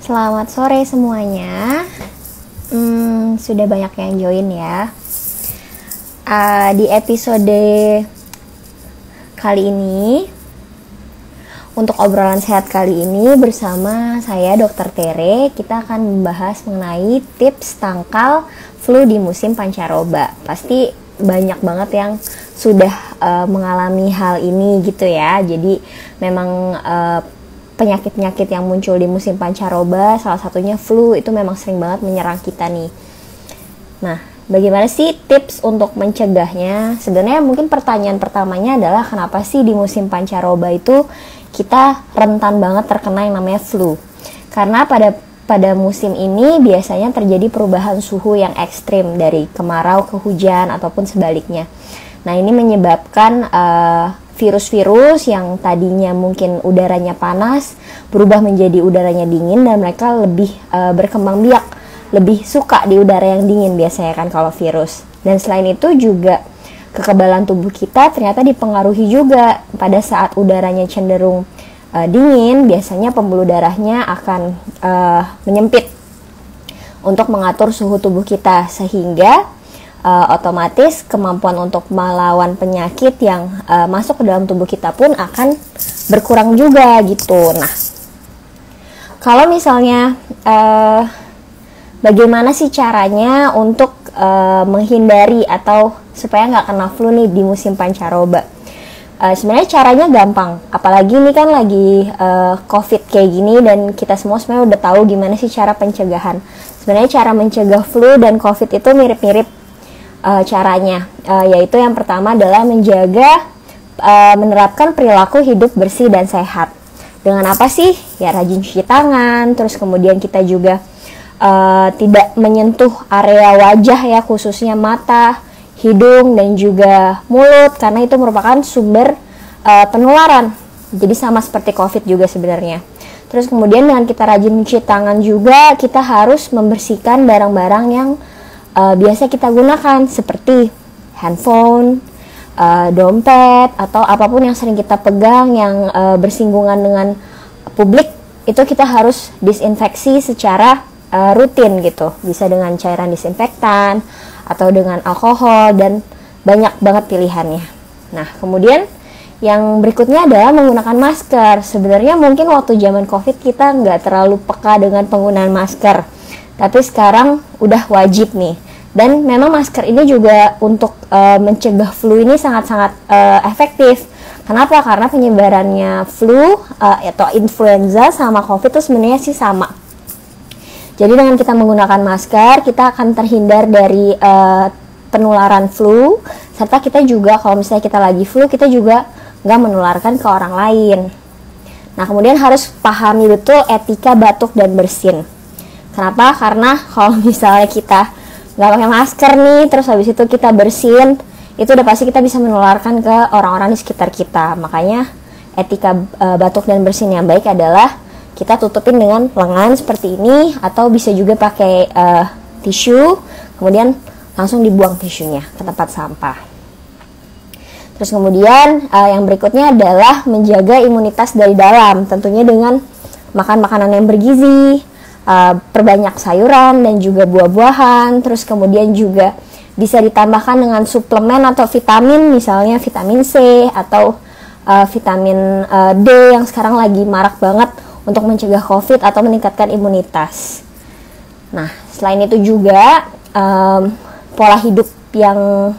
Selamat sore semuanya. Sudah banyak yang join ya. Di episode kali ini, untuk obrolan sehat kali ini bersama saya Dr. Tere, kita akan membahas mengenai tips tangkal flu di musim pancaroba. Pasti banyak banget yang sudah mengalami hal ini gitu ya. Jadi memang penyakit-penyakit yang muncul di musim pancaroba, salah satunya flu, itu memang sering banget menyerang kita nih. Nah, bagaimana sih tips untuk mencegahnya? Sebenarnya mungkin pertanyaan pertamanya adalah kenapa sih di musim pancaroba itu kita rentan banget terkena yang namanya flu? Karena pada musim ini biasanya terjadi perubahan suhu yang ekstrim dari kemarau ke hujan ataupun sebaliknya. Nah, ini menyebabkan virus-virus yang tadinya mungkin udaranya panas berubah menjadi udaranya dingin dan mereka lebih berkembang biak, lebih suka di udara yang dingin biasanya kan kalau virus. Dan selain itu juga kekebalan tubuh kita ternyata dipengaruhi juga. Pada saat udaranya cenderung dingin, biasanya pembuluh darahnya akan menyempit untuk mengatur suhu tubuh kita, sehingga otomatis kemampuan untuk melawan penyakit yang masuk ke dalam tubuh kita pun akan berkurang juga gitu. Nah, kalau misalnya bagaimana sih caranya untuk menghindari atau supaya nggak kena flu nih di musim pancaroba? Sebenarnya caranya gampang, apalagi ini kan lagi COVID kayak gini dan kita semua sebenarnya udah tahu gimana sih cara pencegahan. Sebenarnya cara mencegah flu dan COVID itu mirip-mirip caranya, yaitu yang pertama adalah menjaga menerapkan perilaku hidup bersih dan sehat. Dengan apa sih? Ya rajin cuci tangan, terus kemudian kita juga tidak menyentuh area wajah ya, khususnya mata, hidung, dan juga mulut, karena itu merupakan sumber penularan. Jadi sama seperti COVID juga sebenarnya. Terus kemudian dengan kita rajin cuci tangan juga, kita harus membersihkan barang-barang yang biasa kita gunakan seperti handphone, dompet, atau apapun yang sering kita pegang yang bersinggungan dengan publik, itu kita harus disinfeksi secara rutin gitu. Bisa dengan cairan disinfektan atau dengan alkohol, dan banyak banget pilihannya. Nah, kemudian yang berikutnya adalah menggunakan masker. Sebenarnya mungkin waktu zaman COVID kita nggak terlalu peka dengan penggunaan masker, tapi sekarang udah wajib nih. Dan memang masker ini juga untuk mencegah flu ini sangat-sangat efektif. Kenapa? Karena penyebarannya flu atau influenza sama COVID itu sebenarnya sih sama. Jadi dengan kita menggunakan masker, kita akan terhindar dari penularan flu, serta kita juga kalau misalnya kita lagi flu, kita juga nggak menularkan ke orang lain. Nah, kemudian harus pahami betul etika batuk dan bersin. Kenapa? Karena kalau misalnya kita nggak pakai masker nih, terus habis itu kita bersin, itu udah pasti kita bisa menularkan ke orang-orang di sekitar kita. Makanya etika batuk dan bersin yang baik adalah kita tutupin dengan lengan seperti ini, atau bisa juga pakai tisu, kemudian langsung dibuang tisunya ke tempat sampah. Terus kemudian yang berikutnya adalah menjaga imunitas dari dalam, tentunya dengan makan makanan yang bergizi, perbanyak sayuran dan juga buah-buahan. Terus kemudian juga bisa ditambahkan dengan suplemen atau vitamin, misalnya vitamin C atau vitamin D yang sekarang lagi marak banget untuk mencegah COVID atau meningkatkan imunitas. Nah, selain itu juga pola hidup yang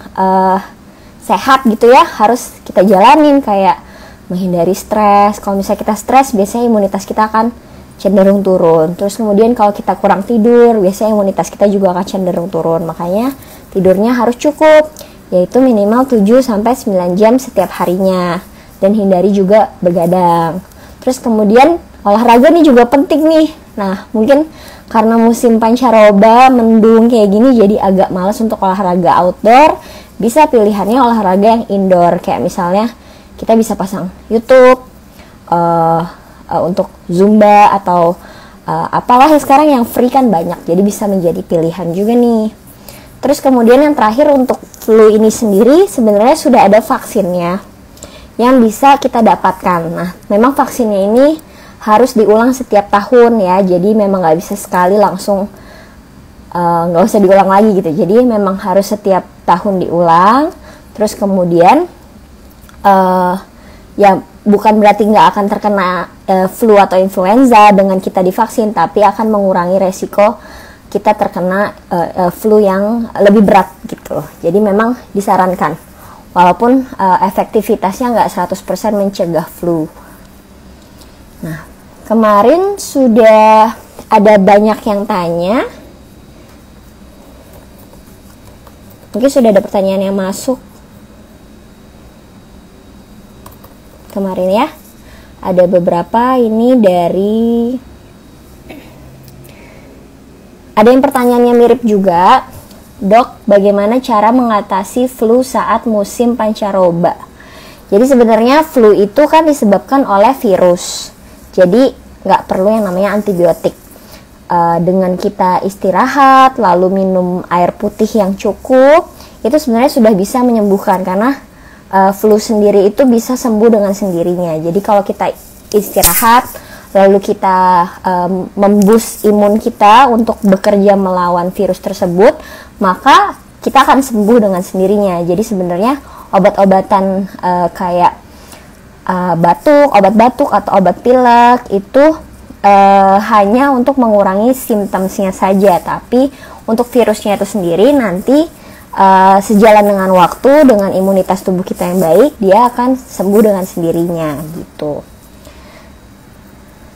sehat gitu ya harus kita jalanin, kayak menghindari stres. Kalau misalnya kita stres, biasanya imunitas kita akan cenderung turun. Terus kemudian kalau kita kurang tidur, biasanya imunitas kita juga akan cenderung turun. Makanya tidurnya harus cukup, yaitu minimal 7-9 jam setiap harinya, dan hindari juga begadang. Terus kemudian olahraga nih juga penting nih. Nah, mungkin karena musim pancaroba mendung kayak gini, jadi agak malas untuk olahraga outdoor. Bisa pilihannya olahraga yang indoor, kayak misalnya kita bisa pasang YouTube untuk Zumba atau apalah sekarang yang free kan banyak, jadi bisa menjadi pilihan juga nih. Terus kemudian yang terakhir, untuk flu ini sendiri sebenarnya sudah ada vaksinnya yang bisa kita dapatkan. Nah, memang vaksinnya ini harus diulang setiap tahun ya. Jadi memang nggak bisa sekali langsung nggak usah diulang lagi gitu. Jadi memang harus setiap tahun diulang. Terus kemudian ya bukan berarti nggak akan terkena flu atau influenza dengan kita divaksin, tapi akan mengurangi resiko kita terkena flu yang lebih berat gitu. Jadi memang disarankan, walaupun efektivitasnya nggak 100% mencegah flu. Nah, kemarin sudah ada banyak yang tanya. Mungkin sudah ada pertanyaan yang masuk kemarin ya. Ada beberapa ini dari, ada yang pertanyaannya mirip juga. Dok, bagaimana cara mengatasi flu saat musim pancaroba? Jadi sebenarnya flu itu kan disebabkan oleh virus. Jadi nggak perlu yang namanya antibiotik. Dengan kita istirahat lalu minum air putih yang cukup, itu sebenarnya sudah bisa menyembuhkan, karena flu sendiri itu bisa sembuh dengan sendirinya. Jadi kalau kita istirahat lalu kita memboost imun kita untuk bekerja melawan virus tersebut, maka kita akan sembuh dengan sendirinya. Jadi sebenarnya obat-obatan kayak obat batuk atau obat pilek itu hanya untuk mengurangi simptomnya saja, tapi untuk virusnya itu sendiri nanti sejalan dengan waktu, dengan imunitas tubuh kita yang baik, dia akan sembuh dengan sendirinya gitu.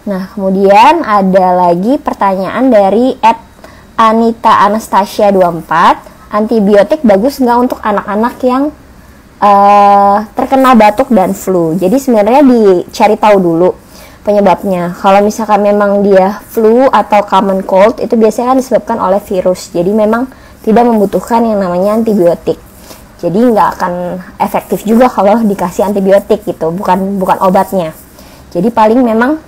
Nah, kemudian ada lagi pertanyaan dari @Anita Anastasia 24, antibiotik bagus nggak untuk anak-anak yang terkena batuk dan flu? Jadi sebenarnya dicari tahu dulu penyebabnya. Kalau misalkan memang dia flu atau common cold, itu biasanya kan disebabkan oleh virus. Jadi memang tidak membutuhkan yang namanya antibiotik. Jadi nggak akan efektif juga kalau dikasih antibiotik gitu, bukan obatnya. Jadi paling memang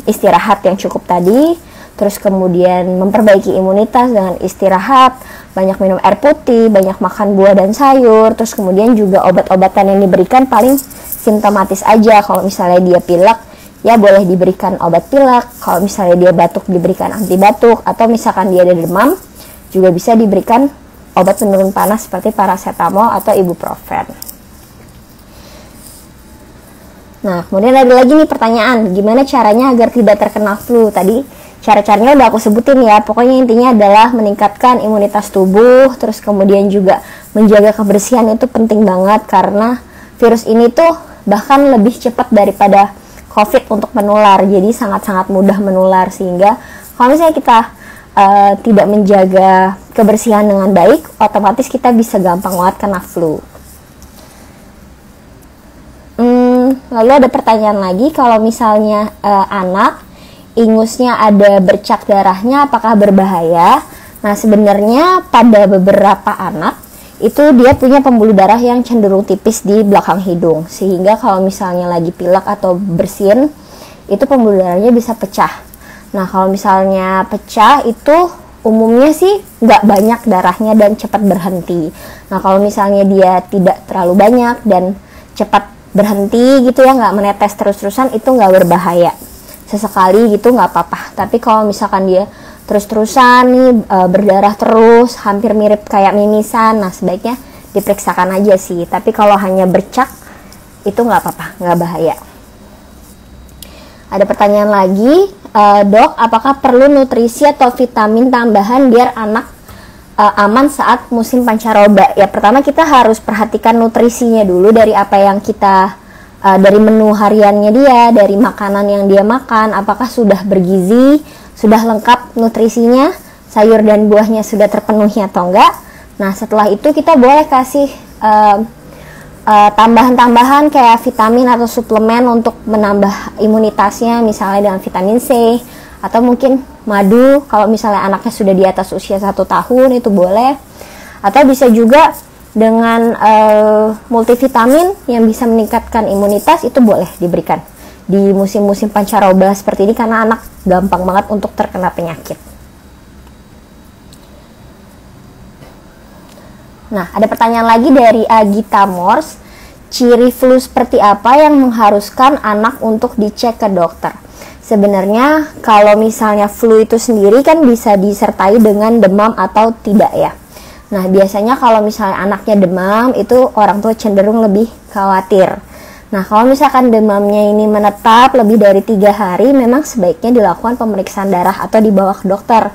istirahat yang cukup tadi, terus kemudian memperbaiki imunitas dengan istirahat, banyak minum air putih, banyak makan buah dan sayur, terus kemudian juga obat-obatan yang diberikan paling simptomatis aja. Kalau misalnya dia pilek, ya boleh diberikan obat pilek. Kalau misalnya dia batuk, diberikan anti batuk. Atau misalkan dia ada demam, juga bisa diberikan obat penurun panas seperti paracetamol atau ibuprofen. Nah, kemudian ada lagi nih pertanyaan, gimana caranya agar tidak terkena flu? Tadi cara-caranya udah aku sebutin ya. Pokoknya intinya adalah meningkatkan imunitas tubuh, terus kemudian juga menjaga kebersihan itu penting banget, karena virus ini tuh bahkan lebih cepat daripada COVID untuk menular. Jadi sangat-sangat mudah menular, sehingga kalau misalnya kita tidak menjaga kebersihan dengan baik, otomatis kita bisa gampang banget kena flu. Lalu ada pertanyaan lagi, kalau misalnya anak ingusnya ada bercak darahnya, apakah berbahaya? Nah, sebenarnya pada beberapa anak itu dia punya pembuluh darah yang cenderung tipis di belakang hidung, sehingga kalau misalnya lagi pilek atau bersin, itu pembuluh darahnya bisa pecah. Nah, kalau misalnya pecah itu umumnya sih nggak banyak darahnya dan cepat berhenti. Nah, kalau misalnya dia tidak terlalu banyak dan cepat berhenti gitu ya, nggak menetes terus-terusan, itu nggak berbahaya. Sesekali gitu nggak apa-apa. Tapi kalau misalkan dia terus-terusan nih berdarah terus, hampir mirip kayak mimisan, nah sebaiknya diperiksakan aja sih. Tapi kalau hanya bercak, itu nggak apa-apa, nggak bahaya. Ada pertanyaan lagi, dok, apakah perlu nutrisi atau vitamin tambahan biar anak aman saat musim pancaroba? Ya, pertama kita harus perhatikan nutrisinya dulu, dari apa yang kita dari menu hariannya dia, dari makanan yang dia makan, apakah sudah bergizi, sudah lengkap nutrisinya, sayur dan buahnya sudah terpenuhi atau enggak. Nah, setelah itu kita boleh kasih tambahan-tambahan kayak vitamin atau suplemen untuk menambah imunitasnya, misalnya dengan vitamin C, atau mungkin madu kalau misalnya anaknya sudah di atas usia 1 tahun, itu boleh. Atau bisa juga dengan multivitamin yang bisa meningkatkan imunitas, itu boleh diberikan di musim-musim pancaroba seperti ini, karena anak gampang banget untuk terkena penyakit. Nah, ada pertanyaan lagi dari Agita Mors, ciri flu seperti apa yang mengharuskan anak untuk dicek ke dokter? Sebenarnya kalau misalnya flu itu sendiri kan bisa disertai dengan demam atau tidak ya. Nah, biasanya kalau misalnya anaknya demam, itu orang tua cenderung lebih khawatir. Nah, kalau misalkan demamnya ini menetap lebih dari 3 hari, memang sebaiknya dilakukan pemeriksaan darah atau dibawa ke dokter.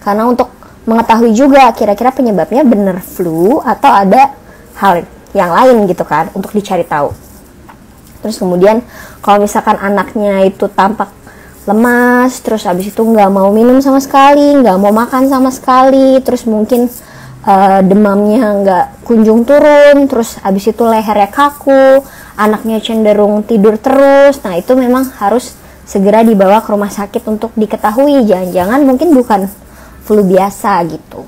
Karena untuk mengetahui juga kira-kira penyebabnya benar flu atau ada hal yang lain gitu kan, untuk dicari tahu. Terus kemudian kalau misalkan anaknya itu tampak lemas, terus habis itu nggak mau minum sama sekali, nggak mau makan sama sekali, terus mungkin demamnya nggak kunjung turun, terus habis itu lehernya kaku, anaknya cenderung tidur terus, nah itu memang harus segera dibawa ke rumah sakit untuk diketahui, jangan-jangan mungkin bukan flu biasa gitu.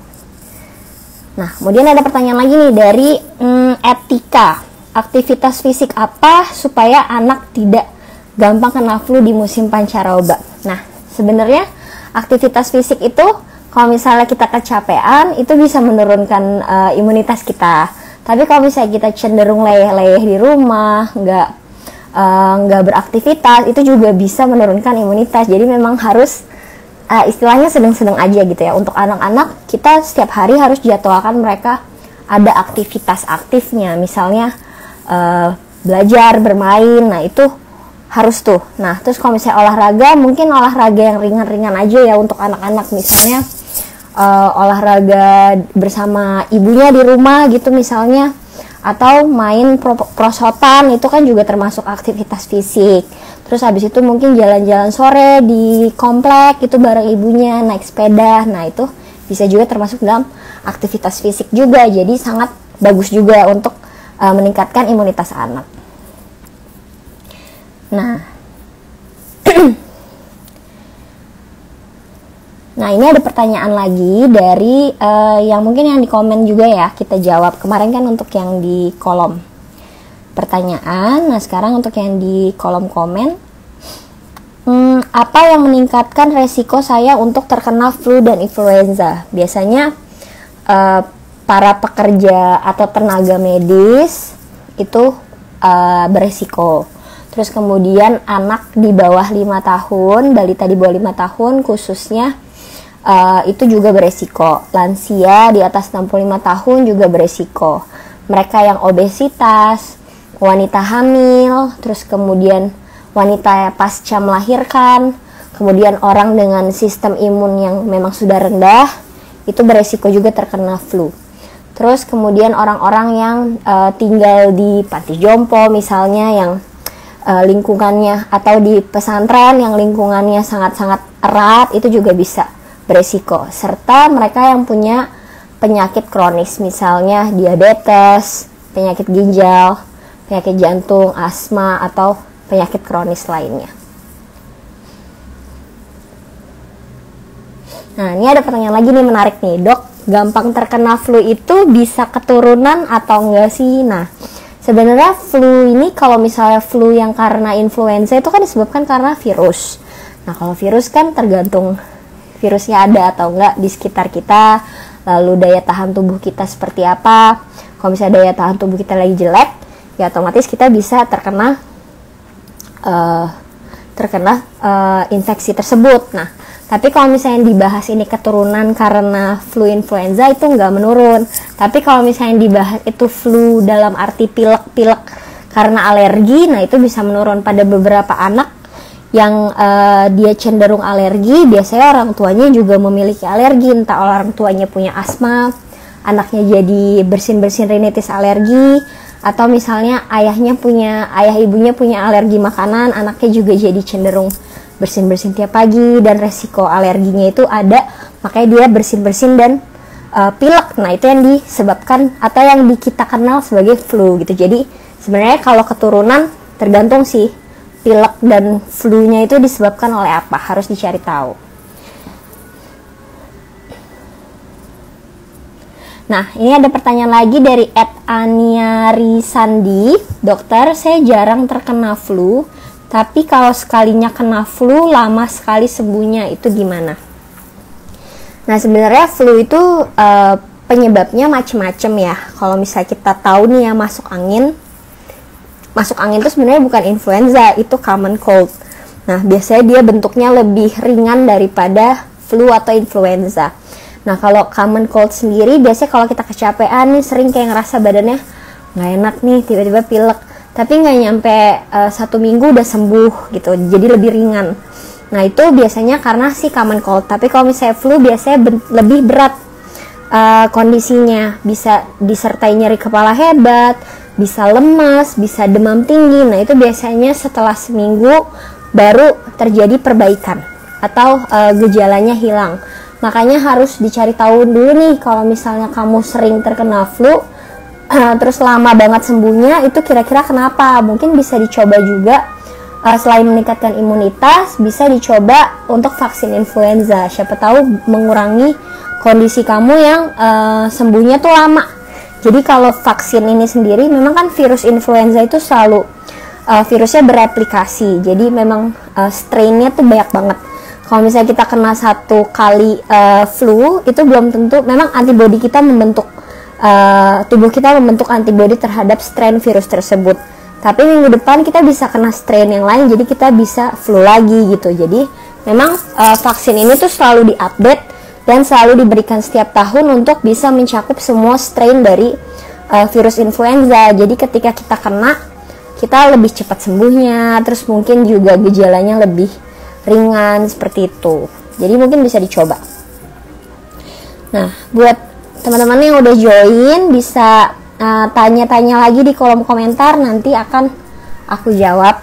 Nah, kemudian ada pertanyaan lagi nih dari Etika, aktivitas fisik apa supaya anak tidak gampang kena flu di musim pancaroba. Nah, sebenarnya aktivitas fisik itu kalau misalnya kita kecapean itu bisa menurunkan imunitas kita. Tapi kalau misalnya kita cenderung leyeh-leyeh di rumah, nggak beraktivitas, itu juga bisa menurunkan imunitas. Jadi memang harus istilahnya sedang-sedang aja gitu ya. Untuk anak-anak kita setiap hari harus jadwalkan mereka ada aktivitas aktifnya, misalnya belajar, bermain. Nah, itu harus tuh. Nah, terus kalau misalnya olahraga, mungkin olahraga yang ringan-ringan aja ya untuk anak-anak, misalnya olahraga bersama ibunya di rumah gitu misalnya, atau main prosotan, itu kan juga termasuk aktivitas fisik. Terus habis itu mungkin jalan-jalan sore di komplek itu bareng ibunya, naik sepeda. Nah, itu bisa juga termasuk dalam aktivitas fisik juga, jadi sangat bagus juga untuk meningkatkan imunitas anak. Nah, nah ini ada pertanyaan lagi dari yang mungkin yang di komen juga ya, kita jawab. Kemarin kan untuk yang di kolom pertanyaan, nah sekarang untuk yang di kolom komen. Apa yang meningkatkan resiko saya untuk terkena flu dan influenza? Biasanya para pekerja atau tenaga medis itu beresiko. Terus kemudian anak di bawah 5 tahun, balita di bawah 5 tahun khususnya itu juga beresiko. Lansia di atas 65 tahun juga beresiko. Mereka yang obesitas, wanita hamil, terus kemudian wanita pasca melahirkan, kemudian orang dengan sistem imun yang memang sudah rendah, itu beresiko juga terkena flu. Terus kemudian orang-orang yang tinggal di panti jompo misalnya, yang lingkungannya, atau di pesantren yang lingkungannya sangat-sangat erat, itu juga bisa beresiko. Serta mereka yang punya penyakit kronis, misalnya diabetes, penyakit ginjal, penyakit jantung, asma, atau penyakit kronis lainnya. Nah, ini ada pertanyaan lagi nih, menarik nih, Dok, gampang terkena flu itu bisa keturunan atau enggak sih? Nah, sebenarnya flu ini, kalau misalnya flu yang karena influenza itu kan disebabkan karena virus. Nah, kalau virus kan tergantung virusnya ada atau enggak di sekitar kita, lalu daya tahan tubuh kita seperti apa. Kalau misalnya daya tahan tubuh kita lagi jelek, ya otomatis kita bisa terkena infeksi tersebut. Nah, tapi kalau misalnya dibahas ini keturunan karena flu influenza, itu nggak menurun. Tapi kalau misalnya dibahas itu flu dalam arti pilek-pilek karena alergi, nah itu bisa menurun. Pada beberapa anak yang dia cenderung alergi, biasanya orang tuanya juga memiliki alergi. Entah orang tuanya punya asma, anaknya jadi bersin-bersin rinitis alergi, atau misalnya ayah ibunya punya alergi makanan, anaknya juga jadi cenderung bersin-bersin tiap pagi, dan resiko alerginya itu ada, makanya dia bersin-bersin dan pilek. Nah, itu yang disebabkan atau yang kita kenal sebagai flu gitu. Jadi sebenarnya kalau keturunan tergantung sih, pilek dan flu-nya itu disebabkan oleh apa, harus dicari tahu. Nah, ini ada pertanyaan lagi dari @aniarisandi. Dokter, saya jarang terkena flu, tapi kalau sekalinya kena flu lama sekali sembuhnya, itu gimana? Nah, sebenarnya flu itu penyebabnya macam-macam ya. Kalau misalnya kita tahu nih ya, masuk angin itu sebenarnya bukan influenza, itu common cold. Nah, biasanya dia bentuknya lebih ringan daripada flu atau influenza. Nah, kalau common cold sendiri, biasanya kalau kita kecapean nih, sering kayak ngerasa badannya nggak enak nih, tiba-tiba pilek. Tapi nggak nyampe 1 minggu udah sembuh gitu, jadi lebih ringan. Nah, itu biasanya karena si common cold. Tapi kalau misalnya flu, biasanya lebih berat kondisinya. Bisa disertai nyeri kepala hebat, bisa lemas, bisa demam tinggi. Nah, itu biasanya setelah seminggu baru terjadi perbaikan atau gejalanya hilang. Makanya harus dicari tahu dulu nih, kalau misalnya kamu sering terkena flu terus lama banget sembuhnya, itu kira-kira kenapa. Mungkin bisa dicoba juga, selain meningkatkan imunitas, bisa dicoba untuk vaksin influenza. Siapa tahu mengurangi kondisi kamu yang sembuhnya tuh lama. Jadi kalau vaksin ini sendiri, memang kan virus influenza itu selalu virusnya bereplikasi, jadi memang strainnya tuh banyak banget. Kalau misalnya kita kena 1 kali flu, itu belum tentu, memang antibodi kita membentuk, tubuh kita membentuk antibodi terhadap strain virus tersebut. Tapi minggu depan kita bisa kena strain yang lain, jadi kita bisa flu lagi gitu. Jadi memang vaksin ini tuh selalu diupdate dan selalu diberikan setiap tahun untuk bisa mencakup semua strain dari virus influenza. Jadi ketika kita kena, kita lebih cepat sembuhnya, terus mungkin juga gejalanya lebih ringan seperti itu. Jadi mungkin bisa dicoba. Nah, buat teman-teman yang udah join, bisa tanya-tanya lagi di kolom komentar, nanti akan aku jawab.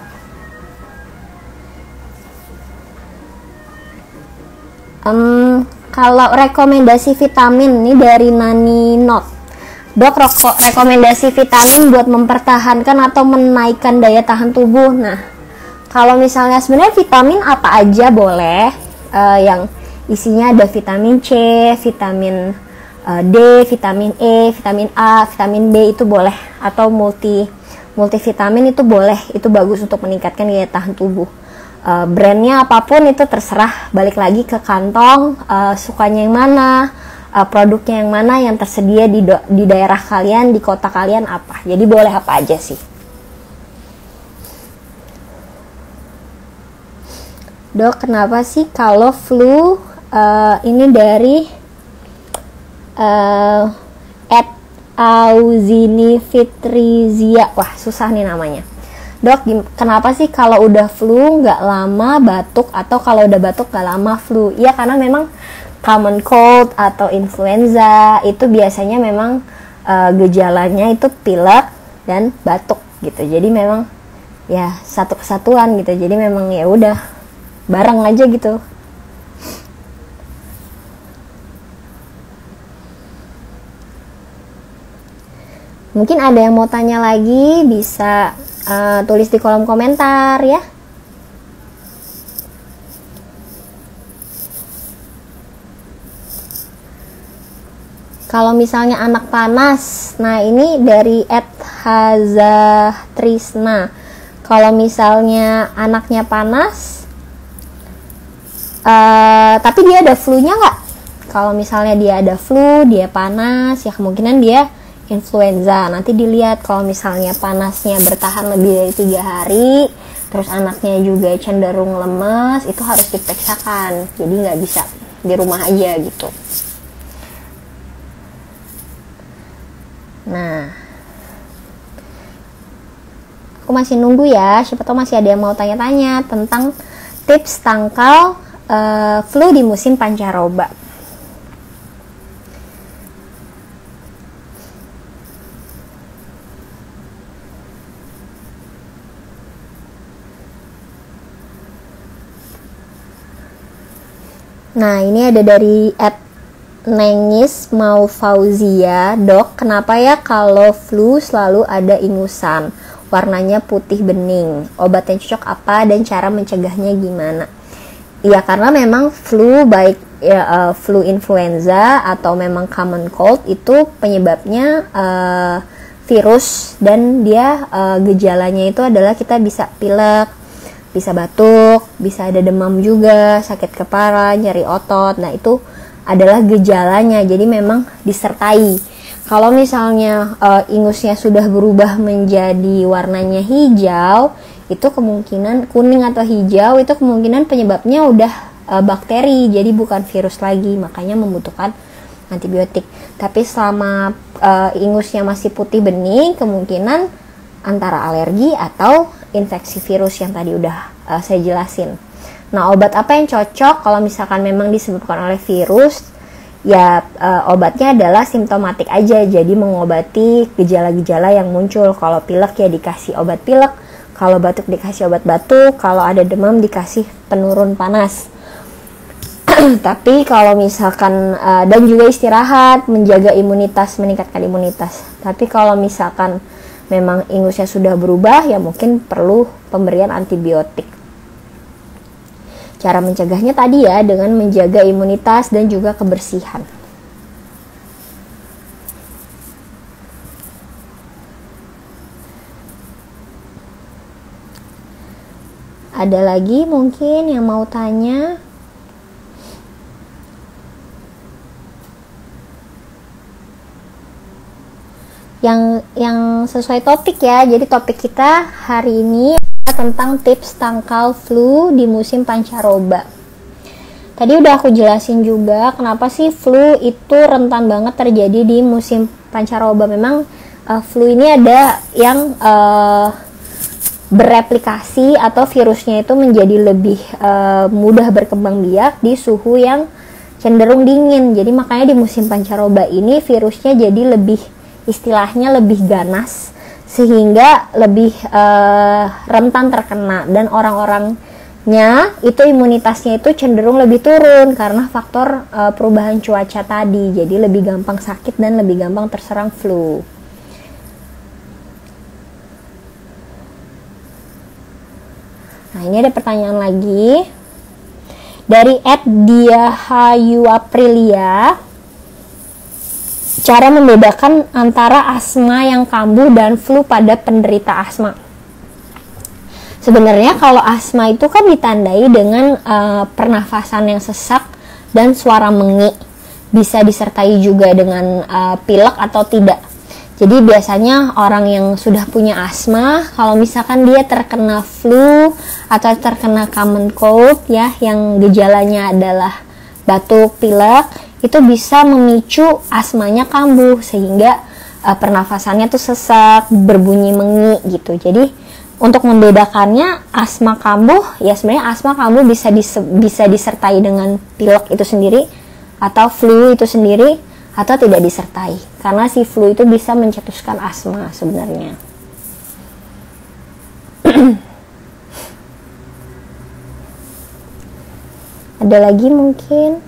Kalau rekomendasi vitamin ini dari Nani Not. Dok, rekomendasi vitamin buat mempertahankan atau menaikkan daya tahan tubuh. Nah, kalau misalnya sebenarnya vitamin apa aja boleh, yang isinya ada vitamin C, vitamin D, vitamin E, vitamin A, vitamin B itu boleh, atau multivitamin itu boleh, itu bagus untuk meningkatkan daya tahan tubuh. Brandnya apapun itu terserah, balik lagi ke kantong, sukanya yang mana, produknya yang mana yang tersedia di daerah kalian, di kota kalian apa. Jadi boleh apa aja sih. Dok, kenapa sih kalau flu ini dari Auzini Fitrizia, wah susah nih namanya. Dok, kenapa sih kalau udah flu nggak lama batuk, atau kalau udah batuk nggak lama flu? Ya karena memang common cold atau influenza itu biasanya memang gejalanya itu pilek dan batuk gitu. Jadi memang ya satu kesatuan gitu. Jadi memang ya udah bareng aja gitu. Mungkin ada yang mau tanya lagi, bisa tulis di kolom komentar ya. Kalau misalnya anak panas, nah ini dari @hazatrisna. Kalau misalnya anaknya panas, tapi dia ada flu-nya nggak? Kalau misalnya dia ada flu, dia panas, ya kemungkinan dia influenza. Nanti dilihat, kalau misalnya panasnya bertahan lebih dari 3 hari, terus anaknya juga cenderung lemas, itu harus diperiksakan. Jadi nggak bisa di rumah aja gitu. Nah, aku masih nunggu ya, siapa tahu masih ada yang mau tanya-tanya tentang tips tangkal flu di musim pancaroba. Nah, ini ada dari Nengis mau Fauzia. Dok, kenapa ya kalau flu selalu ada ingusan, warnanya putih bening? Obat yang cocok apa dan cara mencegahnya gimana? Ya karena memang flu, baik ya, flu influenza atau memang common cold, itu penyebabnya virus, dan dia gejalanya itu adalah kita bisa pilek, bisa batuk, bisa ada demam juga, sakit kepala, nyeri otot. Nah itu adalah gejalanya, jadi memang disertai. Kalau misalnya ingusnya sudah berubah menjadi warnanya hijau, itu kemungkinan kuning atau hijau itu kemungkinan penyebabnya udah bakteri, jadi bukan virus lagi, makanya membutuhkan antibiotik. Tapi selama ingusnya masih putih bening, kemungkinan antara alergi atau infeksi virus yang tadi udah saya jelasin. Nah, obat apa yang cocok kalau misalkan memang disebabkan oleh virus? Ya, obatnya adalah simptomatik aja, jadi mengobati gejala-gejala yang muncul. Kalau pilek ya dikasih obat pilek, kalau batuk dikasih obat batuk, kalau ada demam dikasih penurun panas. Tapi kalau misalkan dan juga istirahat, menjaga imunitas, meningkatkan imunitas. Tapi kalau misalkan memang ingusnya sudah berubah, ya mungkin perlu pemberian antibiotik. Cara mencegahnya tadi ya, dengan menjaga imunitas dan juga kebersihan. Ada lagi mungkin yang mau tanya? Yang sesuai topik ya. Jadi topik kita hari ini tentang tips tangkal flu di musim pancaroba. Tadi udah aku jelasin juga kenapa sih flu itu rentan banget terjadi di musim pancaroba. Memang flu ini ada yang bereplikasi atau virusnya itu menjadi lebih mudah berkembang biak di suhu yang cenderung dingin. Jadi makanya di musim pancaroba ini virusnya jadi istilahnya lebih ganas, sehingga lebih rentan terkena, dan orang-orangnya itu imunitasnya itu cenderung lebih turun karena faktor perubahan cuaca tadi, jadi lebih gampang sakit dan lebih gampang terserang flu. Nah, ini ada pertanyaan lagi dari @diahayuaprilia. Cara membedakan antara asma yang kambuh dan flu pada penderita asma. Sebenarnya kalau asma itu kan ditandai dengan pernafasan yang sesak dan suara mengik. Bisa disertai juga dengan pilek atau tidak. Jadi biasanya orang yang sudah punya asma, kalau misalkan dia terkena flu atau terkena common cold ya, yang gejalanya adalah batuk, pilek, itu bisa memicu asmanya kambuh, sehingga pernafasannya tuh sesak, berbunyi mengik gitu. Jadi untuk membedakannya, asma kambuh ya sebenarnya asma kambuh bisa disertai dengan pilek itu sendiri atau flu itu sendiri, atau tidak disertai, karena si flu itu bisa mencetuskan asma sebenarnya. Ada lagi mungkin?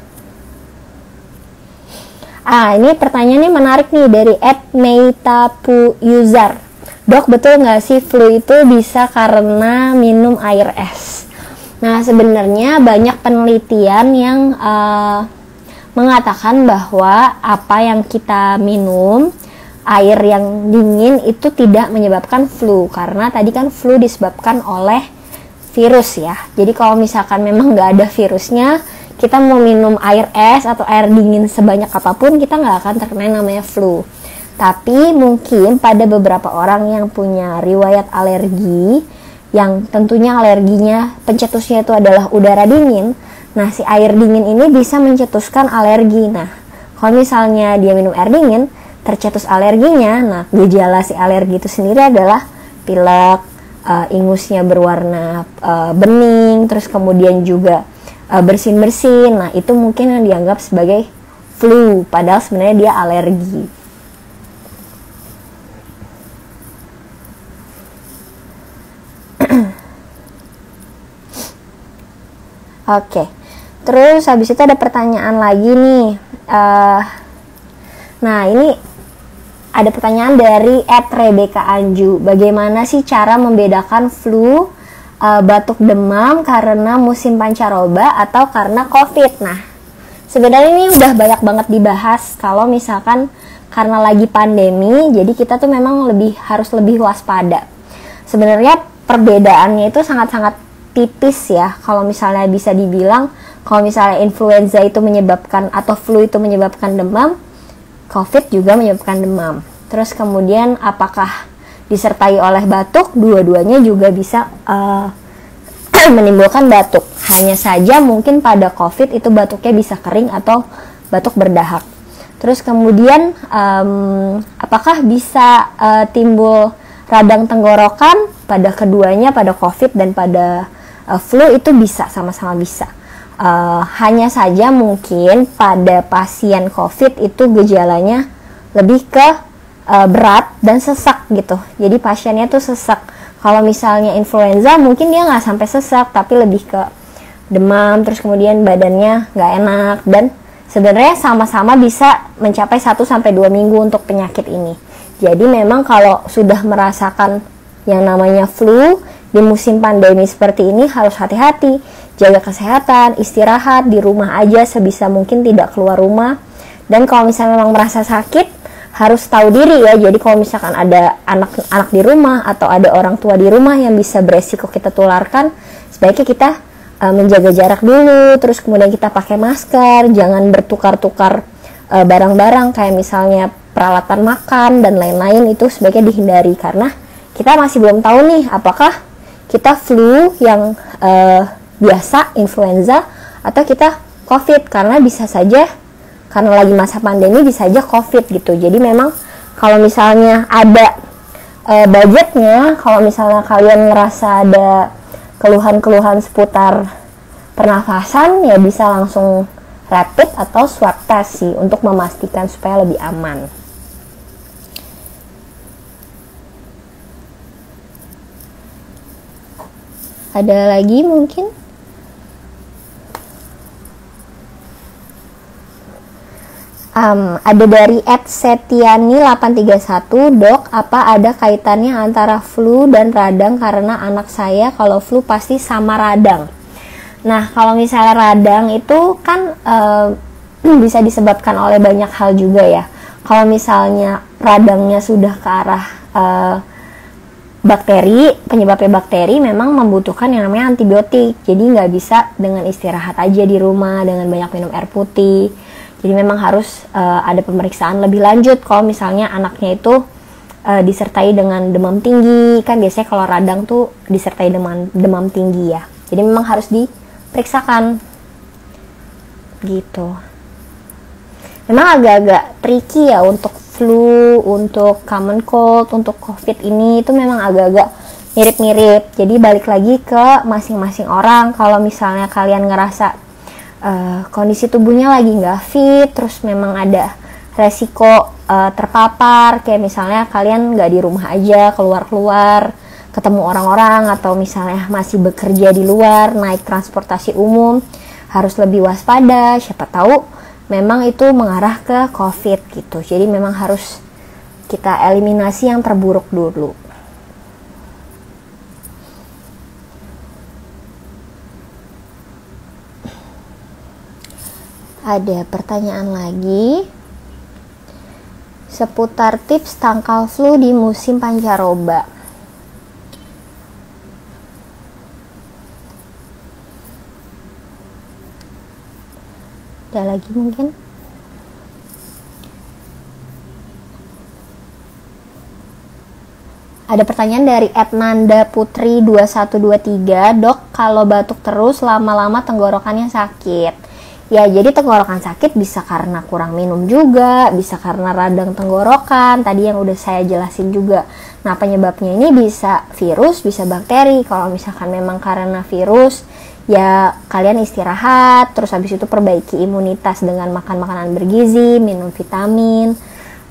Ini pertanyaannya menarik nih dari @meitapuyuzar. Dok, betul nggak sih flu itu bisa karena minum air es? Nah, sebenarnya banyak penelitian yang mengatakan bahwa apa yang kita minum, air yang dingin itu tidak menyebabkan flu, karena tadi kan flu disebabkan oleh virus ya. Jadi kalau misalkan memang nggak ada virusnya, kita mau minum air es atau air dingin sebanyak apapun, kita nggak akan terkena namanya flu. Tapi mungkin pada beberapa orang yang punya riwayat alergi, yang tentunya alerginya pencetusnya itu adalah udara dingin, nah si air dingin ini bisa mencetuskan alergi. Nah, kalau misalnya dia minum air dingin, tercetus alerginya, nah gejala si alergi itu sendiri adalah pilek, ingusnya berwarna bening, terus kemudian juga bersin-bersin. Nah, itu mungkin yang dianggap sebagai flu, padahal sebenarnya dia alergi. Oke, terus habis itu ada pertanyaan lagi nih. Nah, ini ada pertanyaan dari @Rebecca Anju. Bagaimana sih cara membedakan flu, batuk demam karena musim pancaroba atau karena COVID? Nah, sebenarnya ini udah banyak banget dibahas. Kalau misalkan karena lagi pandemi, jadi kita tuh memang harus lebih waspada. Sebenarnya perbedaannya itu sangat-sangat tipis ya. Kalau misalnya bisa dibilang, kalau misalnya influenza itu menyebabkan atau flu itu menyebabkan demam, COVID juga menyebabkan demam. Terus kemudian apakah disertai oleh batuk, dua-duanya juga bisa menimbulkan batuk. Hanya saja mungkin pada COVID itu batuknya bisa kering atau batuk berdahak. Terus kemudian apakah bisa timbul radang tenggorokan? Pada keduanya, pada COVID dan pada flu itu bisa, sama-sama bisa. Hanya saja mungkin pada pasien COVID itu gejalanya lebih ke berat dan sesak gitu. Jadi pasiennya tuh sesak. Kalau misalnya influenza mungkin dia nggak sampai sesak, tapi lebih ke demam, terus kemudian badannya nggak enak, dan sebenarnya sama-sama bisa mencapai 1-2 minggu untuk penyakit ini. Jadi memang kalau sudah merasakan yang namanya flu di musim pandemi seperti ini harus hati-hati, jaga kesehatan, istirahat di rumah aja sebisa mungkin, tidak keluar rumah. Dan kalau misalnya memang merasa sakit, harus tahu diri ya. Jadi kalau misalkan ada anak-anak di rumah atau ada orang tua di rumah yang bisa beresiko kita tularkan, sebaiknya kita menjaga jarak dulu, terus kemudian kita pakai masker, jangan bertukar-tukar barang-barang kayak misalnya peralatan makan dan lain-lain, itu sebaiknya dihindari karena kita masih belum tahu nih apakah kita flu yang biasa, influenza, atau kita COVID, karena bisa saja karena lagi masa pandemi bisa aja COVID gitu. Jadi memang kalau misalnya ada budgetnya, kalau misalnya kalian ngerasa ada keluhan-keluhan seputar pernafasan, ya bisa langsung rapid atau swab test sih untuk memastikan supaya lebih aman. Ada lagi mungkin? Ada dari @setiani831, dok, apa ada kaitannya antara flu dan radang? Karena anak saya kalau flu pasti sama radang. Nah, kalau misalnya radang itu kan bisa disebabkan oleh banyak hal juga ya. Kalau misalnya radangnya sudah ke arah bakteri, penyebabnya bakteri, memang membutuhkan yang namanya antibiotik. Jadi nggak bisa dengan istirahat aja di rumah, dengan banyak minum air putih. Jadi memang harus ada pemeriksaan lebih lanjut kalau misalnya anaknya itu disertai dengan demam tinggi. Kan biasanya kalau radang tuh disertai demam tinggi ya. Jadi memang harus diperiksakan gitu. Memang agak-agak tricky ya untuk flu, untuk common cold, untuk COVID ini itu memang agak-agak mirip-mirip. Jadi balik lagi ke masing-masing orang. Kalau misalnya kalian ngerasa kondisi tubuhnya lagi nggak fit, terus memang ada resiko terpapar, kayak misalnya kalian nggak di rumah aja, keluar-keluar, ketemu orang-orang, atau misalnya masih bekerja di luar, naik transportasi umum, harus lebih waspada. Siapa tahu memang itu mengarah ke COVID gitu. Jadi memang harus kita eliminasi yang terburuk dulu. Ada pertanyaan lagi seputar tips tangkal flu di musim pancaroba. Ada lagi mungkin? Ada pertanyaan dari @nandaputri2123, dok, kalau batuk terus lama-lama tenggorokannya sakit. Ya, jadi tenggorokan sakit bisa karena kurang minum juga, bisa karena radang tenggorokan, tadi yang udah saya jelasin juga. Nah, penyebabnya ini bisa virus, bisa bakteri. Kalau misalkan memang karena virus, ya kalian istirahat, terus habis itu perbaiki imunitas dengan makan makanan bergizi, minum vitamin.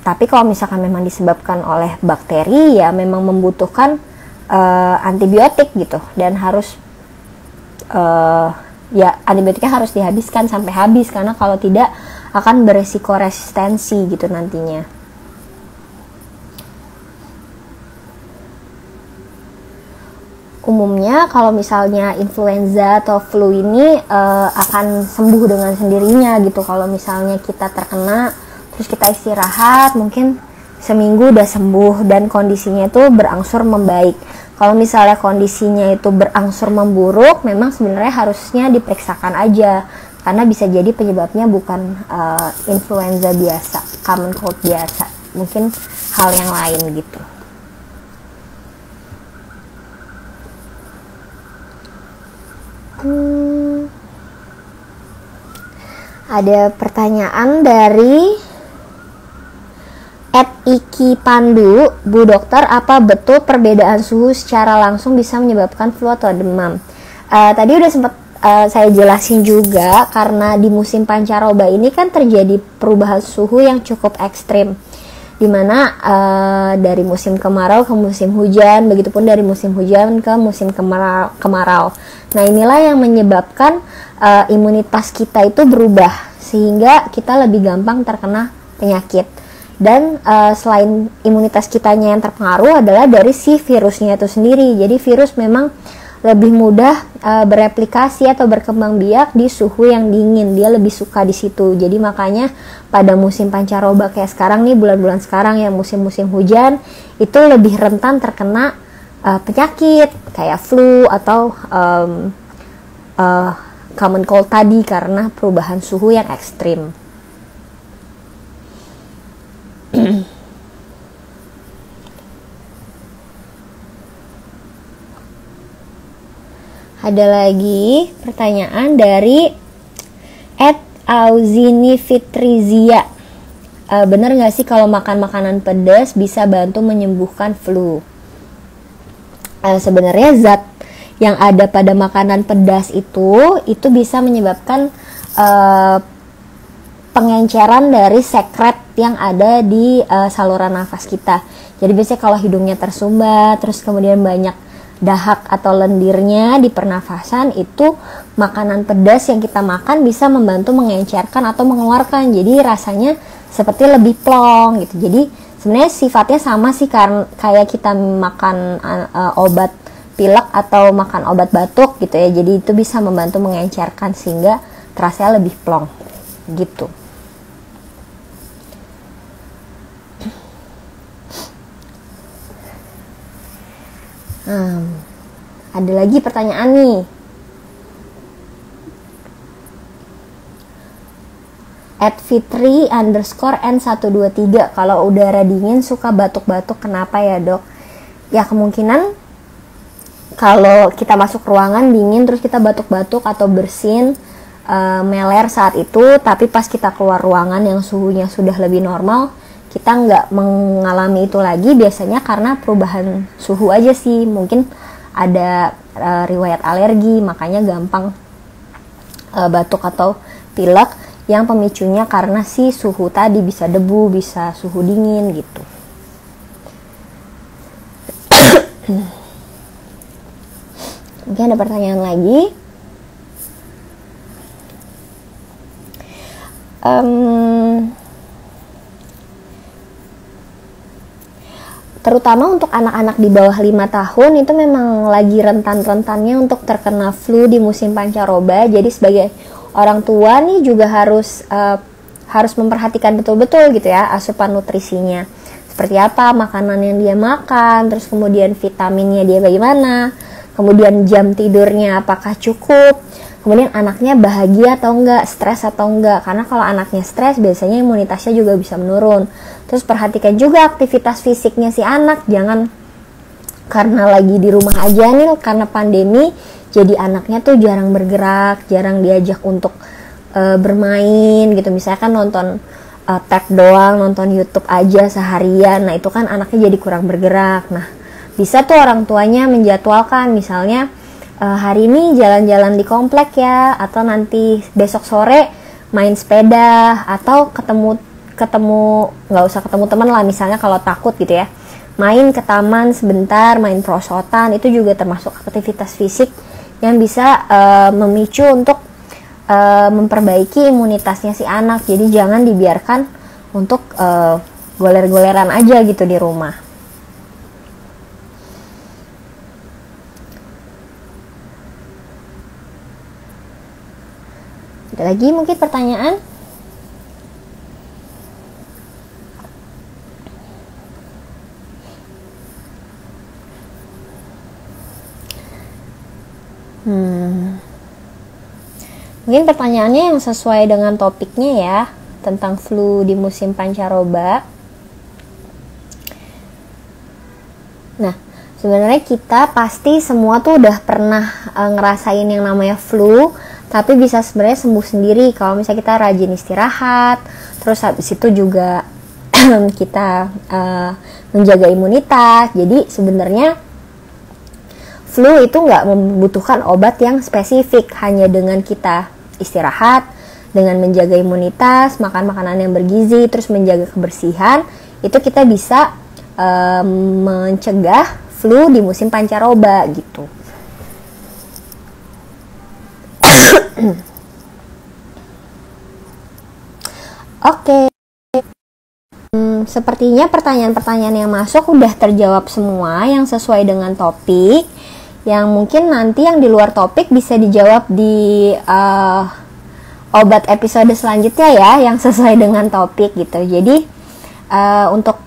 Tapi kalau misalkan memang disebabkan oleh bakteri, ya memang membutuhkan antibiotik gitu, dan harus ya antibiotiknya harus dihabiskan sampai habis, karena kalau tidak akan beresiko resistensi gitu nantinya. Umumnya kalau misalnya influenza atau flu ini akan sembuh dengan sendirinya gitu. Kalau misalnya kita terkena terus kita istirahat, mungkin seminggu udah sembuh dan kondisinya itu berangsur membaik. Kalau misalnya kondisinya itu berangsur memburuk, memang sebenarnya harusnya diperiksakan aja, karena bisa jadi penyebabnya bukan influenza biasa, common cold biasa, mungkin hal yang lain gitu. Ada pertanyaan dari @iki Pandu, Bu Dokter, apa betul perbedaan suhu secara langsung bisa menyebabkan flu atau demam? Tadi udah sempat saya jelasin juga, karena di musim pancaroba ini kan terjadi perubahan suhu yang cukup ekstrim, dimana dari musim kemarau ke musim hujan, begitupun dari musim hujan ke musim kemarau. Nah, inilah yang menyebabkan imunitas kita itu berubah, sehingga kita lebih gampang terkena penyakit. Dan selain imunitas kitanya yang terpengaruh adalah dari si virusnya itu sendiri. Jadi virus memang lebih mudah bereplikasi atau berkembang biak di suhu yang dingin. Dia lebih suka di situ. Jadi makanya pada musim pancaroba kayak sekarang nih, bulan-bulan sekarang ya, musim-musim hujan, itu lebih rentan terkena penyakit kayak flu atau common cold tadi, karena perubahan suhu yang ekstrim. Ada lagi pertanyaan dari @Auzini Fitrizia. Bener gak sih kalau makan makanan pedas bisa bantu menyembuhkan flu? Sebenarnya zat yang ada pada makanan pedas itu bisa menyebabkan pengenceran dari sekret yang ada di saluran nafas kita. Jadi biasanya kalau hidungnya tersumbat, terus kemudian banyak dahak atau lendirnya di pernafasan, itu makanan pedas yang kita makan bisa membantu mengencerkan atau mengeluarkan. Jadi rasanya seperti lebih plong gitu. Jadi sebenarnya sifatnya sama sih, kayak kita makan obat pilek atau makan obat batuk gitu ya. Jadi itu bisa membantu mengencerkan sehingga terasa lebih plong gitu. Ada lagi pertanyaan nih. @fitri_n123, kalau udara dingin suka batuk-batuk, kenapa ya dok? Ya kemungkinan kalau kita masuk ruangan dingin terus kita batuk-batuk atau bersin, meler saat itu, tapi pas kita keluar ruangan yang suhunya sudah lebih normal, kita nggak mengalami itu lagi, biasanya karena perubahan suhu aja sih. Mungkin ada riwayat alergi, makanya gampang batuk atau pilek, yang pemicunya karena si suhu tadi, bisa debu, bisa suhu dingin gitu. Mungkin ada pertanyaan lagi. Terutama untuk anak-anak di bawah 5 tahun itu memang lagi rentan-rentannya untuk terkena flu di musim pancaroba. Jadi sebagai orang tua nih juga harus memperhatikan betul-betul gitu ya asupan nutrisinya. Seperti apa makanan yang dia makan, terus kemudian vitaminnya dia bagaimana, kemudian jam tidurnya apakah cukup, kemudian anaknya bahagia atau enggak, stres atau enggak. Karena kalau anaknya stres biasanya imunitasnya juga bisa menurun. Terus perhatikan juga aktivitas fisiknya si anak, jangan karena lagi di rumah aja nih karena pandemi, jadi anaknya tuh jarang bergerak, jarang diajak untuk bermain gitu. Misalkan nonton tab doang, nonton YouTube aja seharian, nah itu kan anaknya jadi kurang bergerak. Nah bisa tuh orang tuanya menjadwalkan, misalnya hari ini jalan-jalan di komplek ya, atau nanti besok sore main sepeda, atau ketemu nggak usah ketemu teman lah, misalnya kalau takut gitu ya, main ke taman sebentar, main perosotan, itu juga termasuk aktivitas fisik yang bisa memicu untuk memperbaiki imunitasnya si anak. Jadi jangan dibiarkan untuk goler-goleran aja gitu di rumah. Ada lagi mungkin pertanyaan? Mungkin pertanyaannya yang sesuai dengan topiknya ya, tentang flu di musim pancaroba. Nah, Sebenarnya kita pasti semua tuh udah pernah ngerasain yang namanya flu, tapi bisa sebenarnya sembuh sendiri kalau misalnya kita rajin istirahat. Terus habis itu juga kita menjaga imunitas. Jadi sebenarnya flu itu nggak membutuhkan obat yang spesifik, hanya dengan kita istirahat, dengan menjaga imunitas, makan makanan yang bergizi, terus menjaga kebersihan, itu kita bisa mencegah flu di musim pancaroba gitu. Oke. Sepertinya pertanyaan-pertanyaan yang masuk udah terjawab semua yang sesuai dengan topik. Yang mungkin nanti yang di luar topik bisa dijawab di obat episode selanjutnya ya, yang sesuai dengan topik gitu. Jadi untuk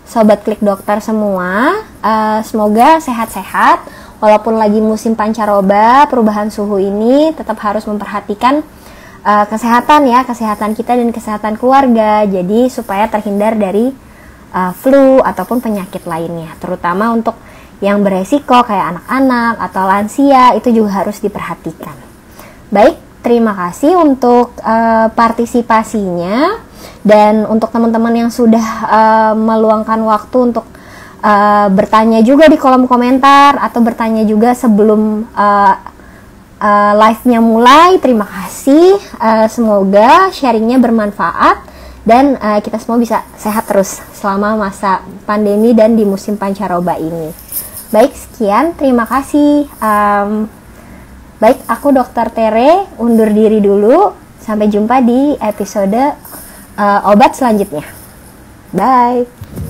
sobat Klik Dokter semua, semoga sehat-sehat. Walaupun lagi musim pancaroba, perubahan suhu ini tetap harus memperhatikan kesehatan ya, kesehatan kita dan kesehatan keluarga. Jadi supaya terhindar dari flu ataupun penyakit lainnya, terutama untuk yang beresiko kayak anak-anak atau lansia, itu juga harus diperhatikan. Baik, terima kasih untuk partisipasinya, dan untuk teman-teman yang sudah meluangkan waktu untuk bertanya juga di kolom komentar atau bertanya juga sebelum live-nya mulai. Terima kasih, semoga sharingnya bermanfaat dan kita semua bisa sehat terus selama masa pandemi dan di musim pancaroba ini. Baik, sekian, terima kasih. Baik, aku Dr. Tere undur diri dulu. Sampai jumpa di episode obat selanjutnya. Bye.